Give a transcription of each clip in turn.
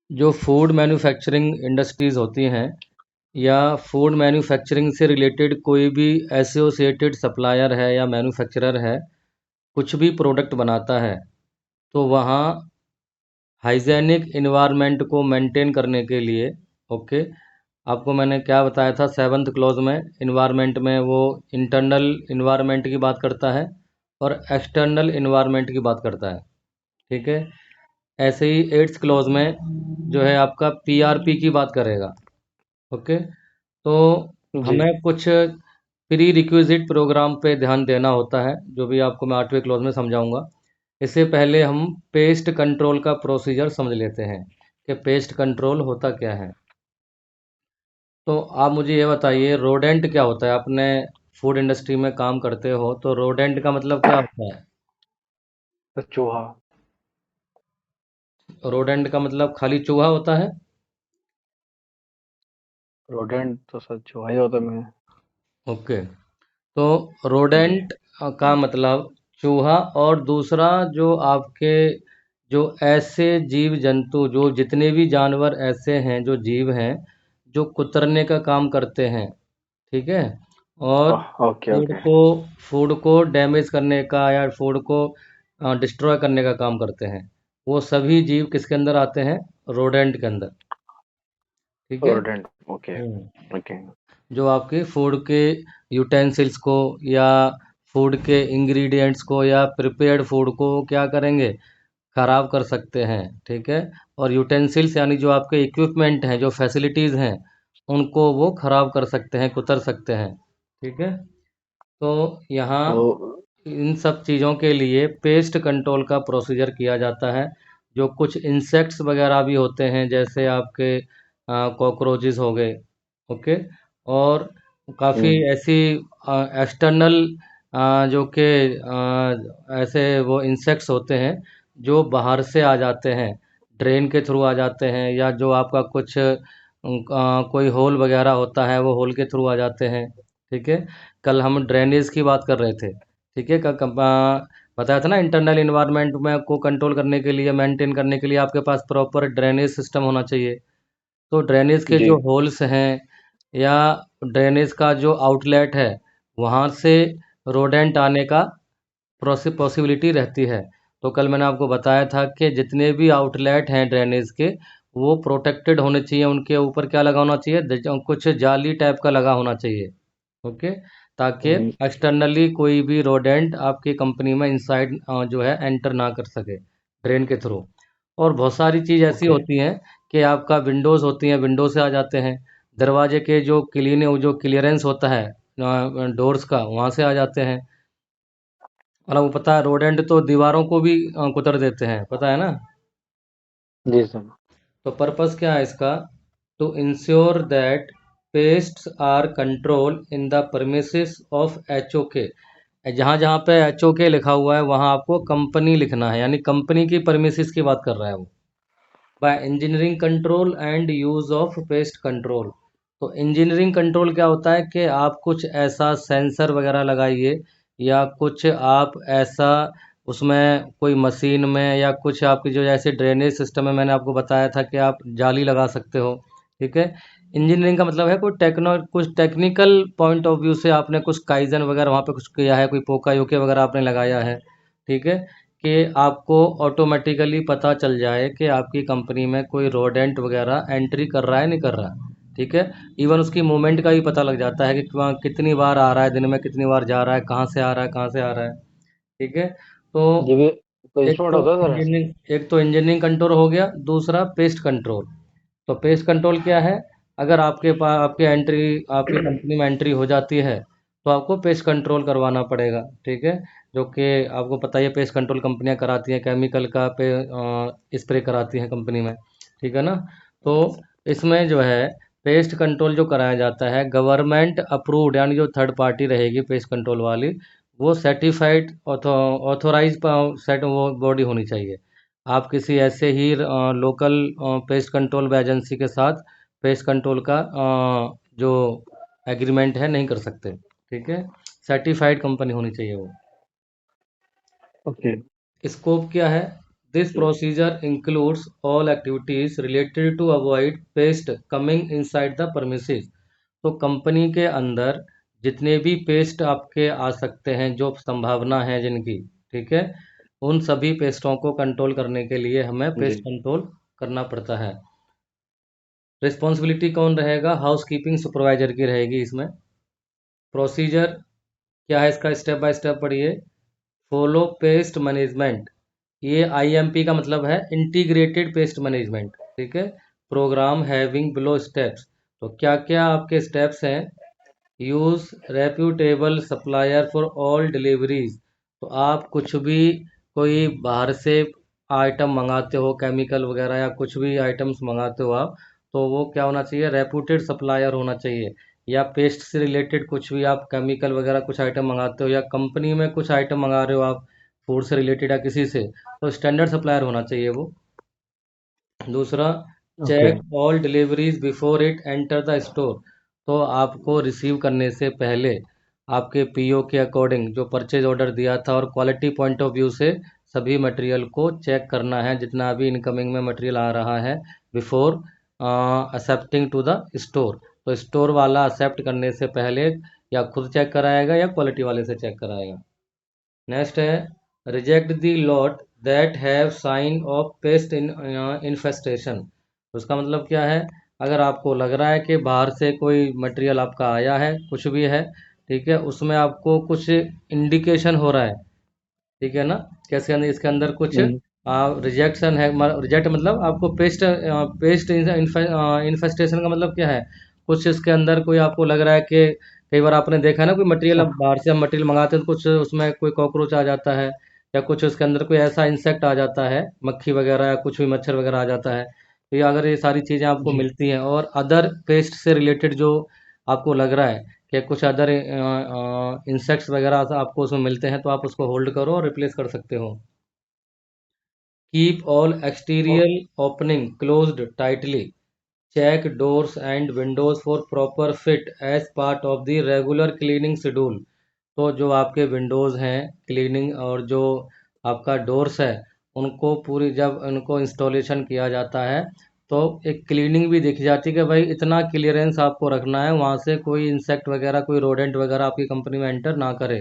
जो food manufacturing industries होती हैं या फूड मैन्युफैक्चरिंग से रिलेटेड कोई भी एसोसिएटेड सप्लायर है या मैन्युफैक्चरर है, कुछ भी प्रोडक्ट बनाता है, तो वहाँ हाइजेनिक इन्वायरमेंट को मेंटेन करने के लिए, ओके, आपको मैंने क्या बताया था, सेवन्थ क्लॉज में इन्वायरमेंट में वो इंटरनल इन्वायरमेंट की बात करता है और एक्सटर्नल इन्वायरमेंट की बात करता है। ठीक है। ऐसे ही एट्थ क्लॉज में जो है आपका पीआरपी की बात करेगा। ओके। तो जी। हमें कुछ प्री रिक्विजिट प्रोग्राम पे ध्यान देना होता है, जो भी आपको मैं 8वें क्लॉज में समझाऊंगा। इससे पहले हम पेस्ट कंट्रोल का प्रोसीजर समझ लेते हैं कि पेस्ट कंट्रोल होता क्या है। तो आप मुझे ये बताइए, रोडेंट क्या होता है? आपने फूड इंडस्ट्री में काम करते हो, तो रोडेंट का मतलब क्या होता है? तो चूहा। रोडेंट का मतलब खाली चूहा होता है? रोडेंट तो सर चूहा ही होता है मैं। ओके। तो जी। रोडेंट का मतलब चूहा, और दूसरा जो आपके जो ऐसे जीव जंतु, जो जितने भी जानवर ऐसे हैं, जो जीव हैं, जो कुतरने का काम करते हैं, ठीक है, और ओके फूड ओके। को फूड को डैमेज करने का या फूड को डिस्ट्रॉय करने का काम करते हैं, वो सभी जीव किसके अंदर आते हैं? रोडेंट के अंदर। ठीक है। रोडेंट। ओके हम्म। ओके। जो आपके फूड के यूटेंसिल्स को या फूड के इंग्रेडिएंट्स को या प्रिपेयर्ड फूड को क्या करेंगे? खराब कर सकते हैं। ठीक है। और यूटेंसिल्स यानी जो आपके इक्विपमेंट हैं, जो फैसिलिटीज़ हैं, उनको वो खराब कर सकते हैं, कुतर सकते हैं। ठीक है। तो यहाँ तो इन सब चीज़ों के लिए पेस्ट कंट्रोल का प्रोसीजर किया जाता है। जो कुछ इंसेक्ट्स वगैरह भी होते हैं, जैसे आपके कॉकरोचेस हो गए, ओके, और काफ़ी हम्म, ऐसी एक्सटर्नल जो कि ऐसे वो इंसेक्ट्स होते हैं जो बाहर से आ जाते हैं, ड्रेन के थ्रू आ जाते हैं, या जो आपका कुछ कोई होल वगैरह होता है, वो होल के थ्रू आ जाते हैं। ठीक है। कल हम ड्रेनेज की बात कर रहे थे। ठीक है। बताया था ना, इंटरनल इन्वायरमेंट में को कंट्रोल करने के लिए, मेंटेन करने के लिए आपके पास प्रॉपर ड्रेनेज सिस्टम होना चाहिए। तो ड्रेनेज के जी। जो होल्स हैं या ड्रेनेज का जो आउटलेट है, वहाँ से रोडेंट आने का पॉसिबिलिटी रहती है। तो कल मैंने आपको बताया था कि जितने भी आउटलेट हैं ड्रेनेज के, वो प्रोटेक्टेड होने चाहिए, उनके ऊपर क्या लगा होना चाहिए? कुछ जाली टाइप का लगा होना चाहिए। ओके। ताकि हम्म, एक्सटर्नली कोई भी रोडेंट आपकी कंपनी में इनसाइड जो है एंटर ना कर सके ड्रेन के थ्रू। और बहुत सारी चीज़ ऐसी ओके। होती हैं कि आपका विंडोज़ होती हैं, विंडो से आ जाते हैं। दरवाजे के जो जो क्लियरेंस होता है डोर्स का, वहाँ से आ जाते हैं। और वो पता है, रोडेंट तो दीवारों को भी कुतर देते हैं, पता है ना? जी सर। तो पर्पस क्या है इसका? To ensure that pests are control in the premises of HOK। जहाँ जहाँ पे HOK लिखा हुआ है, वहाँ आपको कंपनी लिखना है, यानी कंपनी की premises की बात कर रहा है वो। By engineering control and use of pest control. तो इंजीनियरिंग कंट्रोल क्या होता है कि आप कुछ ऐसा सेंसर वगैरह लगाइए, या कुछ आप ऐसा उसमें कोई मशीन में, या कुछ आपकी जो जैसे ड्रेनेज सिस्टम में मैंने आपको बताया था कि आप जाली लगा सकते हो। ठीक है। इंजीनियरिंग का मतलब है कुछ टेक्निकल पॉइंट ऑफ व्यू से आपने कुछ काइजन वगैरह वहाँ पे कुछ किया है, कोई पोका योके वगैरह आपने लगाया है। ठीक है। कि आपको ऑटोमेटिकली पता चल जाए कि आपकी कंपनी में कोई रोडेंट वगैरह एंट्री कर रहा है, नहीं कर रहा। ठीक है। इवन उसकी मूवमेंट का भी पता लग जाता है कि वहाँ कितनी बार आ रहा है, दिन में कितनी बार जा रहा है, कहाँ से आ रहा है, कहाँ से आ रहा है। ठीक है। तो ये भी तो एक इंस्ट्रूमेंट तो होता है सर ऐसा? इंजीनियरिंग कंट्रोल हो गया, दूसरा पेस्ट कंट्रोल। तो पेस्ट कंट्रोल क्या है? अगर आपके पास आपकी कंपनी में एंट्री हो जाती है, तो आपको पेस्ट कंट्रोल करवाना पड़ेगा। ठीक है। जो कि आपको पता ही है, पेस्ट कंट्रोल कंपनियां कराती हैं, केमिकल का स्प्रे कराती हैं कंपनी में। ठीक है ना? तो इसमें जो है पेस्ट कंट्रोल जो कराया जाता है, गवर्नमेंट अप्रूव्ड, यानी जो थर्ड पार्टी रहेगी पेस्ट कंट्रोल वाली, वो सर्टिफाइड ऑथोराइज सेट वो बॉडी होनी चाहिए। आप किसी ऐसे ही लोकल पेस्ट कंट्रोल एजेंसी के साथ पेस्ट कंट्रोल का जो एग्रीमेंट है नहीं कर सकते। ठीक है। सर्टिफाइड कंपनी होनी चाहिए वो। ओके। स्कोप क्या है? This procedure includes all activities related to avoid pest coming inside the premises। तो कंपनी के अंदर जितने भी पेस्ट आपके आ सकते हैं, जो संभावना है जिनकी, ठीक है, उन सभी पेस्टों को कंट्रोल करने के लिए हमें पेस्ट जी कंट्रोल करना पड़ता है। रिस्पॉन्सिबिलिटी कौन रहेगा? हाउस कीपिंग सुपरवाइजर की रहेगी इसमें। प्रोसीजर क्या है इसका? स्टेप बाय स्टेप पढ़िए। फॉलो पेस्ट मैनेजमेंट, ये IMP का मतलब है इंटीग्रेटेड पेस्ट मैनेजमेंट, ठीक है। प्रोग्राम हैविंग बिलो स्टेप्स, तो क्या क्या आपके स्टेप्स हैं? Use reputable supplier for all deliveries, तो आप कुछ भी कोई बाहर से आइटम मंगाते हो, केमिकल वगैरह या कुछ भी आइटम्स मंगाते हो आप, तो वो क्या होना चाहिए? रेप्यूटेड सप्लायर होना चाहिए। या पेस्ट से रिलेटेड कुछ भी आप केमिकल वगैरह कुछ आइटम मंगाते हो, या कंपनी में कुछ आइटम मंगा रहे हो आप फूड से रिलेटेड या किसी से, तो स्टैंडर्ड सप्लायर होना चाहिए वो। दूसरा, okay check all deliveries before it enter the store, तो आपको रिसीव करने से पहले आपके PO के अकॉर्डिंग जो परचेज ऑर्डर दिया था और क्वालिटी पॉइंट ऑफ व्यू से सभी मटेरियल को चेक करना है, जितना भी इनकमिंग में मटेरियल आ रहा है, before accepting to the store. तो स्टोर वाला एक्सेप्ट करने से पहले या खुद चेक कराएगा या क्वालिटी वाले से चेक कराएगा। नेक्स्ट है, reject the lot that have sign of pest in infestation. उसका मतलब क्या है? अगर आपको लग रहा है कि बाहर से कोई मटेरियल आपका आया है, कुछ भी है, ठीक है, उसमें आपको कुछ इंडिकेशन हो रहा है, ठीक है ना, कैसे अंदर इसके अंदर कुछ हम्म, रिजेक्शन है। रिजेक्ट मतलब आपको पेस्ट इन्फेस्टेशन का मतलब क्या है? कुछ इसके अंदर कोई आपको लग रहा है कि कई बार आपने देखा है ना, कोई मटेरियल, अब बाहर से हम मटेरियल मंगाते हैं तो कुछ उसमें कोई कॉकरोच आ जाता है, या कुछ उसके अंदर कोई ऐसा इंसेक्ट आ जाता है, मक्खी वगैरह या कुछ भी मच्छर वगैरह आ जाता है। तो ये अगर ये सारी चीज़ें आपको जी मिलती हैं और अदर पेस्ट से रिलेटेड जो आपको लग रहा है कि कुछ अदर इंसेक्ट्स वगैरह आपको उसमें मिलते हैं, तो आप उसको होल्ड करो और रिप्लेस कर सकते हो। कीप ऑल ओ- exterior opening closed tightly, check doors and windows for proper fit as part of the regular cleaning schedule. तो जो आपके विंडोज़ हैं क्लीनिंग, और जो आपका डोर्स है, उनको पूरी जब उनको इंस्टॉलेशन किया जाता है, तो एक क्लीनिंग भी देखी जाती है कि भाई इतना क्लियरेंस आपको रखना है, वहाँ से कोई इंसेक्ट वगैरह कोई रोडेंट वगैरह आपकी कंपनी में एंटर ना करे।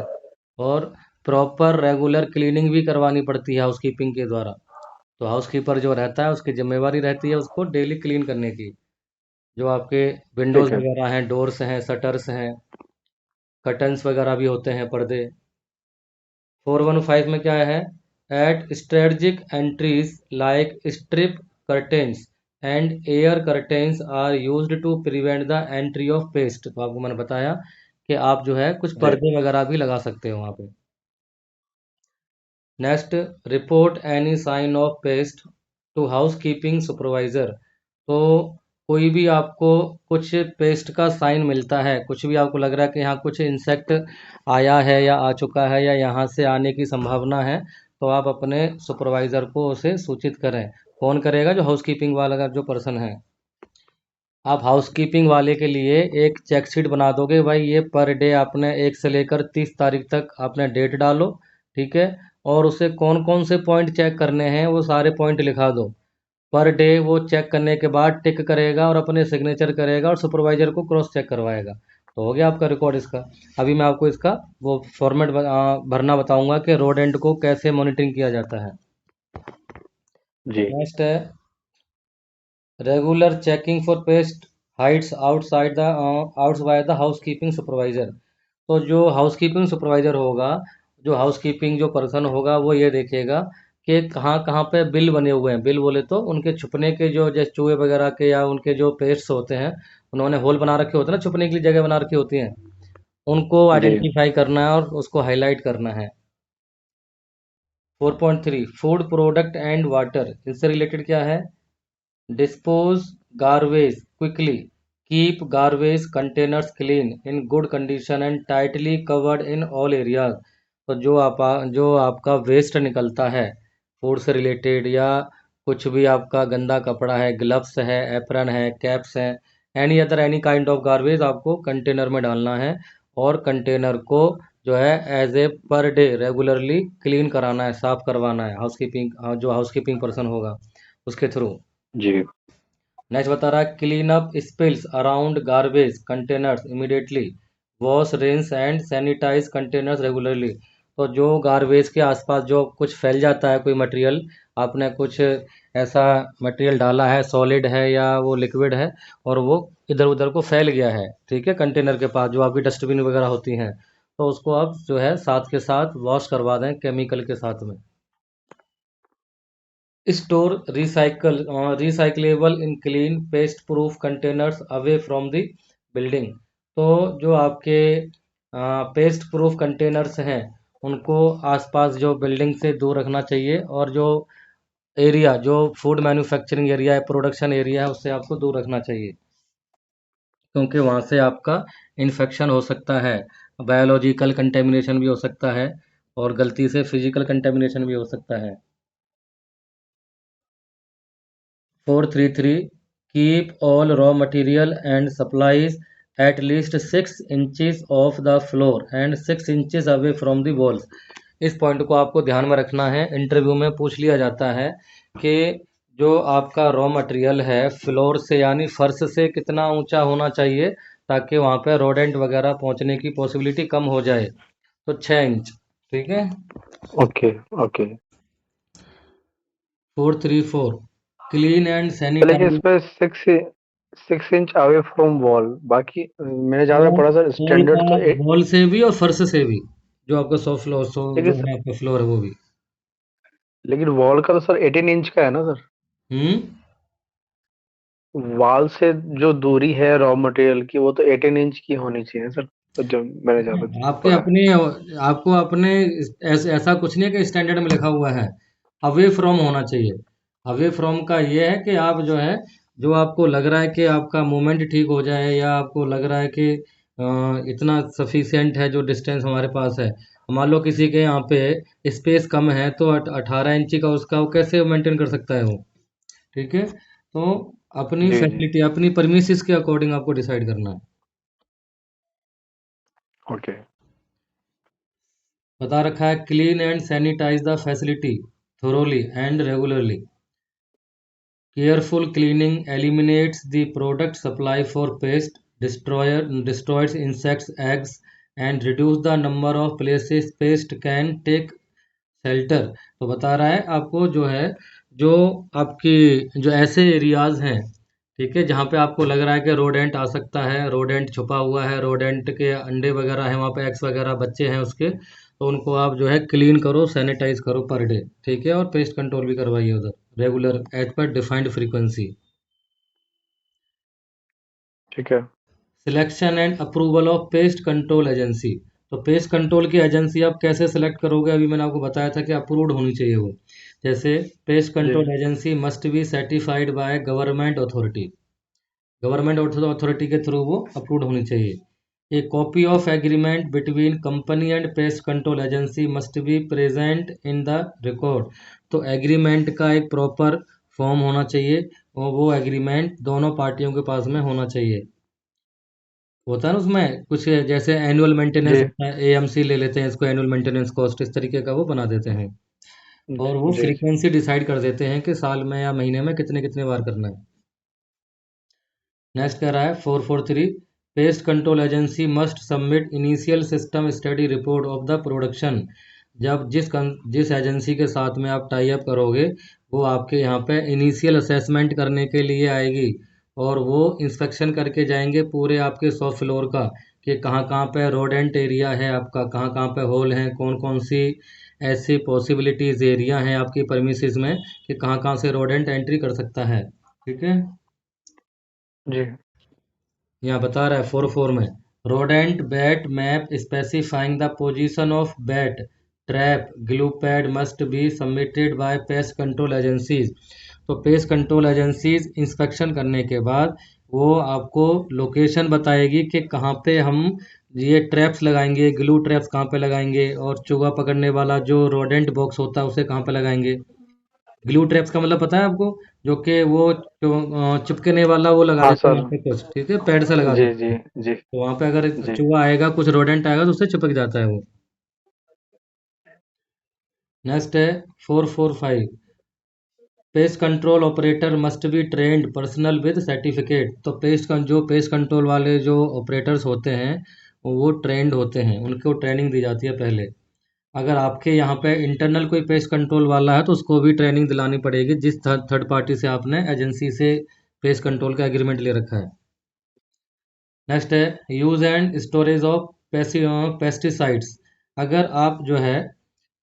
और प्रॉपर रेगुलर क्लीनिंग भी करवानी पड़ती है हाउसकीपिंग के द्वारा। तो हाउसकीपर जो रहता है उसकी जिम्मेवारी रहती है उसको डेली क्लीन करने की। जो आपके ठीक विंडोज़ है वगैरह हैं, डोर्स हैं, शटर्स हैं, कर्टन्स वगैरह भी होते हैं, पर्दे। 415 में क्या है? At strategic entries like strip curtains and air curtains are used to prevent the entry of pest. तो आपको मैंने बताया कि आप जो है कुछ जी पर्दे वगैरह भी लगा सकते हो वहाँ पे। Next, report any sign of pest to housekeeping supervisor. तो कोई भी आपको कुछ पेस्ट का साइन मिलता है, कुछ भी आपको लग रहा है कि यहाँ कुछ इंसेक्ट आया है या आ चुका है या यहाँ से आने की संभावना है, तो आप अपने सुपरवाइज़र को उसे सूचित करें। कौन करेगा? जो हाउस कीपिंग वाला का जो पर्सन है। आप हाउसकीपिंग वाले के लिए एक चेक शीट बना दोगे, भाई ये पर डे आपने 1 से लेकर 30 तारीख तक आपने डेट डालो, ठीक है, और उसे कौन कौन से पॉइंट चेक करने हैं वो सारे पॉइंट लिखा दो। पर डे वो चेक करने के बाद टिक करेगा और अपने सिग्नेचर करेगा और सुपरवाइजर को क्रॉस चेक करवाएगा। तो हो गया आपका रिकॉर्ड इसका। अभी मैं आपको इसका वो फॉर्मेट भरना बताऊंगा कि रोड एंड को कैसे मॉनिटरिंग किया जाता है। जी नेक्स्ट है, regular checking for paste Heights outside the outside the housekeeping supervisor. तो जो हाउसकीपिंग सुपरवाइजर होगा, जो हाउसकीपिंग जो पर्सन होगा, वो ये देखेगा कि कहाँ कहाँ पे बिल बने हुए हैं। बिल बोले तो उनके छुपने के जो जैसे चूहे वगैरह के या उनके जो पेस्ट्स होते हैं, उन्होंने होल बना रखे होते हैं ना, छुपने के लिए जगह बना रखी होती है, उनको जी आइडेंटिफाई करना है और उसको हाईलाइट करना है। 4.3, फूड प्रोडक्ट एंड वाटर, इससे रिलेटेड क्या है? Dispose garbage quickly, keep garbage containers clean in good condition and tightly covered in all areas. तो जो आपका वेस्ट निकलता है फूड से रिलेटेड, या कुछ भी आपका गंदा कपड़ा है, ग्लव्स है, एप्रन है, कैप्स हैं, any other any kind of garbage आपको कंटेनर में डालना है। और कंटेनर को जो है as a per day regularly clean कराना है, साफ करवाना है हाउसकीपिंग, जो हाउसकीपिंग पर्सन होगा उसके थ्रू। जी। नेक्स्ट बता रहा है clean up spills around garbage containers immediately, wash rinse and sanitize containers regularly. तो जो गार्बेज के आसपास जो कुछ फैल जाता है, कोई मटेरियल, आपने कुछ ऐसा मटेरियल डाला है, सॉलिड है या वो लिक्विड है, और वो इधर उधर को फैल गया है, ठीक है, कंटेनर के पास जो आपकी डस्टबिन वगैरह होती हैं, तो उसको आप जो है साथ के साथ वॉश करवा दें केमिकल के साथ में। Store recyclable in clean paste proof containers away from the building. तो जो आपके पेस्ट प्रूफ कंटेनर्स हैं उनको आसपास जो बिल्डिंग से दूर रखना चाहिए, और जो एरिया जो फूड मैन्युफैक्चरिंग एरिया है, प्रोडक्शन एरिया है, उससे आपको दूर रखना चाहिए, क्योंकि वहाँ से आपका इन्फेक्शन हो सकता है, बायोलॉजिकल कंटेमिनेशन भी हो सकता है, और गलती से फिजिकल कंटेमिनेशन भी हो सकता है। 433 Keep all raw material and supplies at least 6 inches off the floor and 6 inches away from the walls। इस पॉइंट को आपको ध्यान में रखना है, इंटरव्यू में पूछ लिया जाता है कि जो आपका रॉ मटेरियल है फ्लोर से यानी फर्श से कितना ऊंचा होना चाहिए, ताकि वहाँ पे रोडेंट वगैरह पहुँचने की पॉसिबिलिटी कम हो जाए। तो 6 इंच, ठीक है। Okay, okay. 434 क्लीन एंड तो लेकिन सैनिटाइज। इसमें 6 इंच अवे फ्रॉम वॉल, बाकी मैंने जहाँ तक वॉल पढ़ा सर वॉल स्टैंडर्ड का, तो वॉल से भी और फर्श से भी, जो आपका सॉफ्ट फ्लोर, लेकिन जो है आपका फ्लोर है वो भी। लेकिन वॉल का तो सर 18 इंच का है ना सर। हम्म। वॉल से जो दूरी है रॉ मटेरियल की वो तो 18 इंच की होनी चाहिए सर, तो जो मैंने जहाँ तक आपके पढ़ा है। अपने, आपको अपने ऐसा कुछ नहीं है कि स्टैंडर्ड में लिखा हुआ है, अवे फ्रॉम होना चाहिए। अवे फ्रॉम का ये है कि आप जो है, जो आपको लग रहा है कि आपका मूवमेंट ठीक हो जाए, या आपको लग रहा है कि इतना सफिशिएंट है जो डिस्टेंस हमारे पास है। मान लो किसी के यहाँ पे स्पेस कम है, तो 18 इंची का उसका वो कैसे मेंटेन कर सकता है वो, ठीक है। तो अपनी जी, जी। फैसिलिटी, अपनी परमिसेस के अकॉर्डिंग आपको डिसाइड करना है। ओके। बता रखा है clean and sanitize the facility thoroughly and regularly. Careful cleaning eliminates the product supply for pest, destroys insects, eggs, and reduce the number of places pest can take shelter। तो बता रहा है आपको जो है, जो आपकी जो ऐसे एरियाज हैं, ठीक है, जहाँ पे आपको लग रहा है कि रोडेंट आ सकता है, रोडेंट छुपा हुआ है, रोडेंट के अंडे वगैरह हैं वहाँ पे, एक्स वगैरह बच्चे हैं उसके, तो उनको आप जो है क्लीन करो, सैनिटाइज करो पर डे, ठीक है, और पेस्ट कंट्रोल भी करवाइए उधर regular as per defined frequency. ठीक है। Selection and approval of pest control agency. तो पेस्ट कंट्रोल की एजेंसी आप कैसे सेलेक्ट करोगे, अभी मैंने आपको बताया था कि अप्रूव्ड होनी चाहिए वो। जैसे पेस्ट जी, control agency must be certified by government authority, government authority के थ्रू वो अप्रूव्ड होनी चाहिए। A copy of agreement between company and pest control agency must be present in the record. तो एग्रीमेंट का एक प्रॉपर फॉर्म होना चाहिए, और वो एग्रीमेंट दोनों पार्टियों के पास में होना चाहिए। होता है ना उसमें कुछ, जैसे एनुअल मेंटेनेंस जी, होता है, एएमसी ले लेते हैं इसको, एनुअल मेंटेनेंस कॉस्ट, इस तरीके का वो बना देते हैं, जी, और वो जी, जी। फ्रीक्वेंसी डिसाइड कर देते हैं कि साल में या महीने में कितने कितने बार करना है। नेक्स्ट कह रहा है 443 paste control agency must submit initial system study report of the production. जब जिस एजेंसी के साथ में आप टाई अप करोगे, वो आपके यहाँ पे इनिशियल असेसमेंट करने के लिए आएगी, और वो इंस्पेक्शन करके जाएंगे पूरे आपके शॉप फ्लोर का, कि कहाँ कहाँ पे रोडेंट एरिया है आपका, कहाँ कहाँ पे होल हैं, कौन कौन सी ऐसी पॉसिबिलिटीज एरिया हैं आपकी परमिसेस में, कि कहाँ कहाँ से रोडेंट एंट्री कर सकता है, ठीक है। जी। यहाँ बता रहा है 4 में rodent bat map specifying the position of bat trap glue pad must be submitted by pest control agencies. तो पेस्ट कंट्रोल एजेंसीज इंस्पेक्शन करने के बाद वो आपको लोकेशन बताएगी कि कहाँ पे हम ये ट्रैप्स लगाएंगे, ग्लू ट्रैप्स कहाँ पे लगाएंगे, और चूहा पकड़ने वाला जो रोडेंट बॉक्स होता है उसे कहाँ पे लगाएंगे। ग्लू ट्रैप्स का मतलब पता है आपको, जो कि वो चिपकने वाला वो लगा हाँ देते हैं सर। वहाँ पे कुछ, ठीक है, पैड से लगा जी, देते जी, हैं, जी, तो वहाँ पे अगर जी। चूहा आएगा, कुछ रोडेंट आएगा, तो उससे चिपक जाता है वो। नेक्स्ट है 445, pest control operator must be trend personal with certificate. तो पेस्ट कंट्रोल वाले जो ऑपरेटर्स होते हैं वो ट्रेंड होते हैं, उनको ट्रेनिंग दी जाती है पहले। अगर आपके यहाँ पे इंटरनल कोई पेस्ट कंट्रोल वाला है तो उसको भी ट्रेनिंग दिलानी पड़ेगी, जिस थर्ड पार्टी से आपने एजेंसी से पेस्ट कंट्रोल का एग्रीमेंट ले रखा है। नेक्स्ट है use and storage of pesticides. अगर आप जो है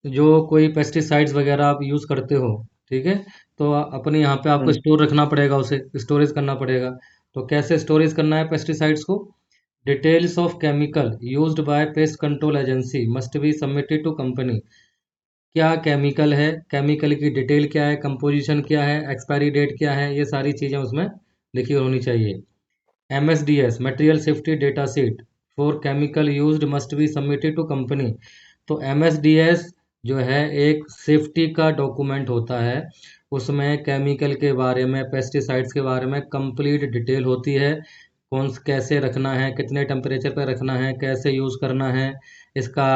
जो कोई पेस्टिसाइड्स वगैरह आप यूज़ करते हो, ठीक है, तो अपने यहाँ पे आपको हम्म। स्टोर रखना पड़ेगा, उसे स्टोरेज करना पड़ेगा। तो कैसे स्टोरेज करना है पेस्टिसाइड्स को? Details of chemical used by pest control agency must be submitted to company. क्या केमिकल है, केमिकल की डिटेल क्या है, कंपोजिशन क्या है, एक्सपायरी डेट क्या है, ये सारी चीज़ें उसमें लिखी होनी चाहिए। MSDS material safety data sheet for chemical used must be submitted to company. तो MSDS जो है एक सेफ्टी का डॉक्यूमेंट होता है, उसमें केमिकल के बारे में, पेस्टिसाइड्स के बारे में कंप्लीट डिटेल होती है। कैसे रखना है, कितने टेम्परेचर पर रखना है, कैसे यूज़ करना है, इसका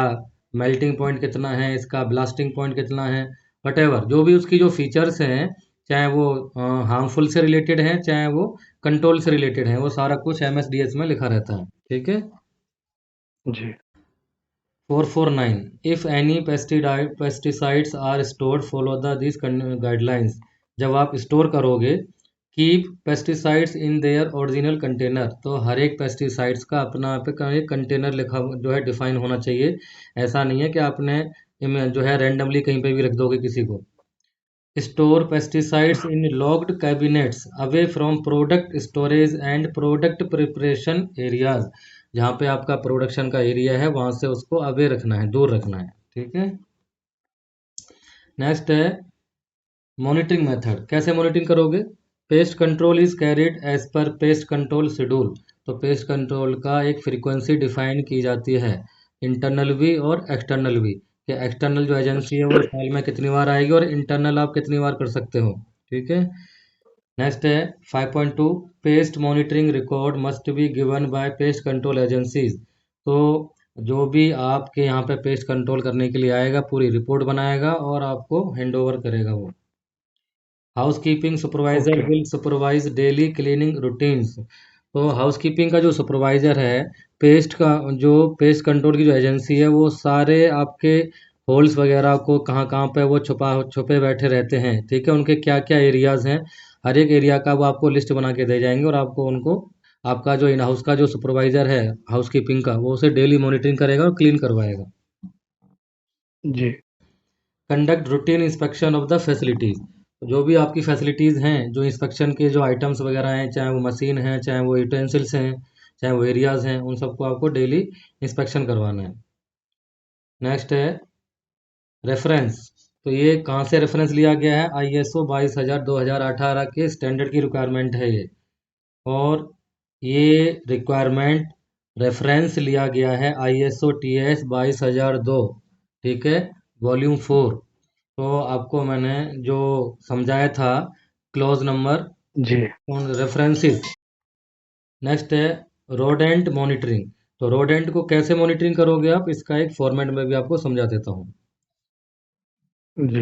मेल्टिंग पॉइंट कितना है, इसका ब्लास्टिंग पॉइंट कितना है, वटेवर जो भी उसकी जो फीचर्स हैं, चाहे वो हार्मफुल से रिलेटेड है, चाहे वो कंट्रोल से रिलेटेड है, वो सारा कुछ MSDS में लिखा रहता है। ठीक है। जी। 449, if any pesticides are stored follow the this guidelines. जब आप स्टोर करोगे, keep pesticides in their original container. तो हर एक पेस्टिसाइड्स का अपना पे का एक कंटेनर लिखा जो है डिफाइन होना चाहिए। ऐसा नहीं है कि आपने जो है रेंडमली कहीं पे भी रख दोगे किसी को। Store pesticides in locked cabinets away from product storage and product preparation areas. जहाँ पे आपका प्रोडक्शन का एरिया है वहाँ से उसको अवे रखना है, दूर रखना है। ठीक है। नेक्स्ट है मॉनिटरिंग मेथड। कैसे मॉनिटरिंग करोगे? Pest control is carried as per pest control schedule. तो पेस्ट कंट्रोल का एक फ्रीक्वेंसी डिफाइन की जाती है, इंटरनल भी और एक्सटर्नल भी। कि एक्सटर्नल जो एजेंसी है वो साल में कितनी बार आएगी और इंटरनल आप कितनी बार कर सकते हो। ठीक है। नेक्स्ट है 5.2, paste monitoring record must be given by pest control agencies. तो जो भी आपके यहाँ पे पेस्ट कंट्रोल करने के लिए आएगा पूरी रिपोर्ट बनाएगा और आपको हैंड ओवर करेगा वो। Housekeeping supervisor okay. Will supervise daily cleaning routines. तो हाउसकीपिंग का जो सुपरवाइजर है, पेस्ट का जो पेस्ट कंट्रोल की जो एजेंसी है, वो सारे आपके होल्स वगैरह को कहाँ कहाँ पे वो छुपे बैठे रहते हैं, ठीक है, उनके क्या क्या एरियाज हैं, हर एक एरिया का वो आपको लिस्ट बना के दे जाएंगे और आपको उनको आपका जो इन हाउस का जो सुपरवाइजर है हाउसकीपिंग का, वो उसे डेली मॉनिटरिंग करेगा और क्लीन करवाएगा। जी। Conduct routine inspection of the facilities. जो भी आपकी फैसिलिटीज़ हैं, जो इंस्पेक्शन के जो आइटम्स वगैरह हैं, चाहे वो मशीन है, चाहे वो यूटेंसिल्स हैं, चाहे वो एरियाज़ हैं, उन सबको आपको डेली इंस्पेक्शन करवाना है। नेक्स्ट है रेफरेंस। तो ये कहाँ से रेफरेंस लिया गया है? ISO 22,000 2018 के स्टैंडर्ड की रिक्वायरमेंट है ये। और ये रिक्वायरमेंट रेफरेंस लिया गया है ISO TS 22,002, ठीक है, वॉल्यूम 4। तो आपको मैंने जो समझाया था क्लॉज नंबर जी। On references. नेक्स्ट है रोडेंट मॉनिटरिंग। तो रोडेंट को कैसे मॉनिटरिंग करोगे आप, इसका एक फॉर्मेट में भी आपको समझा देता हूँ। जी।